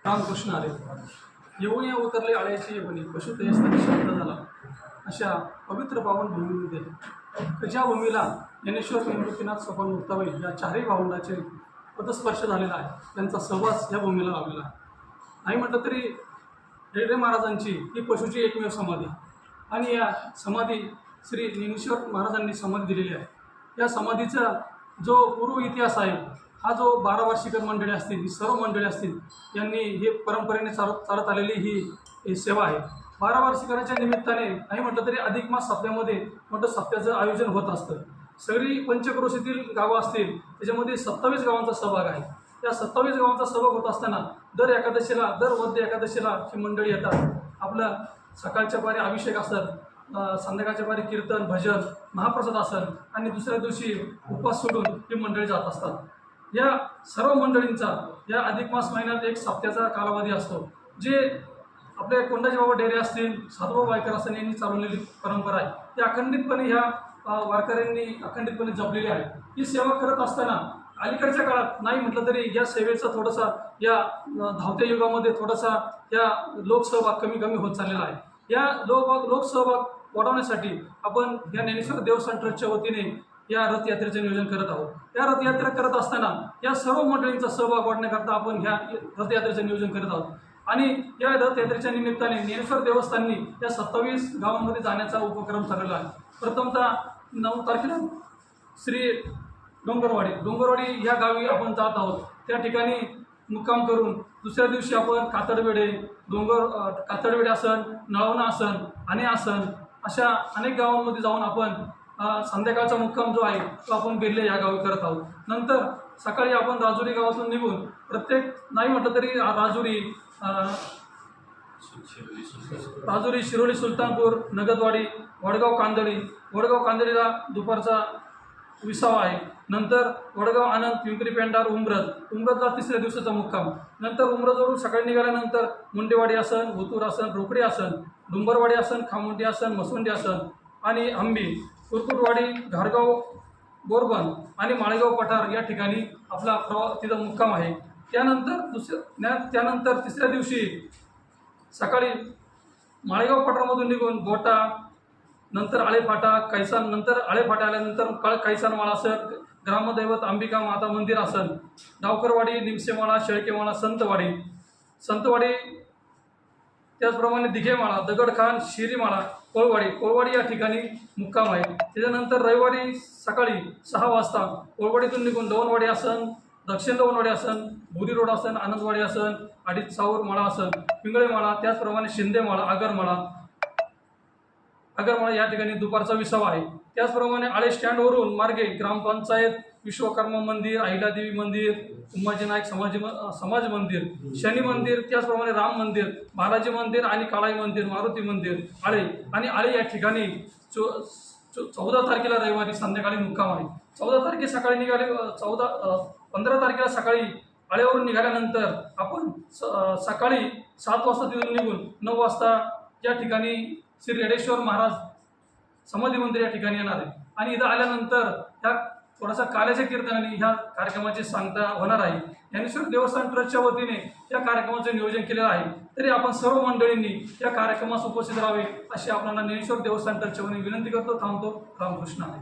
रामकृष्ण आले येऊन या उतरले आळ्याची येवणी पशुतयस्तानी शब्द झाला अशा पवित्र पावन भूमीमध्ये ज्या भूमीला ज्ञानेश्वर निवृत्तीनाथ सोपान मुक्ताबाई या चारही भावंडाचे पदस्पर्श झालेला आहे, त्यांचा सहवास या भूमीला लाभलेला आहे. नाही म्हटलं तरी रेड्डी महाराजांची ही पशुची एकमेव समाधी आणि या समाधी श्री ज्ञानेश्वर महाराजांनी समाधी दिलेली आहे. या समाधीचा जो पूर्व इतिहास आहे, हा जो 12 वार्षिकर मंडळी असतील, ही सर्व मंडळी असतील, यांनी हे परंपरेने चालत आलेली ही सेवा आहे. 12 वार्षिकांच्या निमित्ताने नाही म्हटलं तरी अधिक मास सप्त्यामध्ये मोठं सप्त्याचं आयोजन होत असतं. सगळी पंचक्रोशीतील गावं असतील, त्याच्यामध्ये 27 गावांचा सहभाग आहे. या 27 गावांचा सहभाग होत असताना दर एकादशीला, दर वद्य एकादशीला ही मंडळी येतात. आपलं सकाळच्या पारी अभिषेक असतात, संध्याकाळच्या पारी कीर्तन, भजन, महाप्रसाद असेल आणि दुसऱ्या दिवशी उपवास सोडून ही मंडळी जात असतात. या सर्व मंडळींचा या अधिक मास महिन्यात एक सप्त्याचा कालावधी असतो, जे आपले कोंडाजी बाबा डेरे असतील, साधुबाबा वायकर असतील, यांनी चालवलेली परंपरा आहे. ती अखंडितपणे ह्या वारकऱ्यांनी अखंडितपणे जपलेली आहे. ही सेवा करत असताना अलीकडच्या काळात नाही म्हटलं तरी या सेवेचा थोडासा या धावत्या युगामध्ये थोडासा या लोकसहभाग कमी होत चाललेला आहे. या लोकसहभाग वाढवण्यासाठी आपण या ज्ञानेश्वर देवस्थान ट्रस्टच्या वतीने या रथयात्रेचे नियोजन करत आहोत. या रथयात्रा करत असताना या सर्व मंडळींचा सहभाग वाढण्याकरता आपण ह्या रथयात्रेचं नियोजन करत आहोत आणि या रथयात्रेच्या निमित्ताने ज्ञानेश्वर देवस्थाननी या 27 गावांमध्ये जाण्याचा उपक्रम ठरवला आहे. प्रथमतः 9 तारखेला श्री डोंगरवाडी या गावी आपण जात आहोत. त्या ठिकाणी मुक्काम करून दुसऱ्या दिवशी आपण कातडवेडे आसन, नळवणा आसन, आणे आसन अशा अनेक गावांमध्ये जाऊन आपण संध्याकाळचा मुक्काम जो आहे तो आपण बेल्ले या गावी करत आहोत. नंतर सकाळी आपण राजुरी गावातून निघून प्रत्येक नाही म्हटलं तरी राजुरी, शिरोली, सुलतानपूर, नगदवाडी, वडगाव कांदळीला दुपारचा विसावा आहे. नंतर वडगाव, आनंद, पिंपरी पेंडार, उमरदला तिसऱ्या दिवसाचा मुक्काम. नंतर उमरदवरून सकाळी निघाल्यानंतर मुंडेवाडी आसन, भुतूर आसन, रोकडी आसन, डुंबरवाडी आसन, खामुंडी आसन, मसुंडी आसन आणि आंबी, कुरकुटवाडी, घारगाव, बोरबन आणि माळेगाव पठार या ठिकाणी आपला तिथं मुक्काम आहे. त्यानंतर तिसऱ्या दिवशी सकाळी माळेगाव पठारामधून निघून गोटा, नंतर आळेफाटा, कैसान, नंतर आळेफाटा आल्यानंतर कैसान माळा असेल, ग्रामदैवत अंबिका माता मंदिर असेल, डावकरवाडी, निमसेमाळा, शेळकेमाळा, संतवाडी त्याचप्रमाणे दिघेमाळा, दगडखान, शिरीमाळा, कोळवाडी या ठिकाणी मुक्काम आहे. त्याच्यानंतर रविवारी सकाळी 6 वाजता कोळवाडीतून निघून दवनवाडी आसन, दक्षिण दवनवाडी आसन, भुरी रोड आसन, आनंदवाडी आसन, अडीच साऊर माळा आसन, पिंगळे माळा, त्याचप्रमाणे शिंदेमाळा, आगरमाळा या ठिकाणी दुपारचा विसावा आहे. त्याचप्रमाणे आळे स्टँडवरून मार्गे ग्रामपंचायत, विश्वकर्मा मंदिर, अहिल्यादेवी मंदिर, उमाजी नाईक समाज मंदिर, शनी मंदिर, त्याचप्रमाणे राम मंदिर, बालाजी मंदिर आणि काळाई मंदिर, मारुती मंदिर आळे या ठिकाणी 14 तारखेला रविवारी संध्याकाळी मुक्काम आहे. 14 तारखे सकाळी निघाले 15 तारखेला सकाळी आळेवरून निघाल्यानंतर आपण सकाळी 7 वाजता तिथून निघून 9 वाजता या ठिकाणी श्री रेडेश्वर महाराज समाधी मंदिर या ठिकाणी येणार आहे आणि इथं आल्यानंतर ह्या थोडासा काल्याच्या कीर्तनाने ह्या कार्यक्रमाची सांगता होणार आहे. ज्ञानेश्वर देवस्थान ट्रस्टच्या वतीने या कार्यक्रमाचे नियोजन केलेलं आहे. तरी आपण सर्व मंडळींनी या कार्यक्रमास उपस्थित राहावे अशी आपल्याला ज्ञानेश्वर देवस्थान ट्रस्टच्या वतीने विनंती करतो. थांबतो. रामकृष्ण आहे.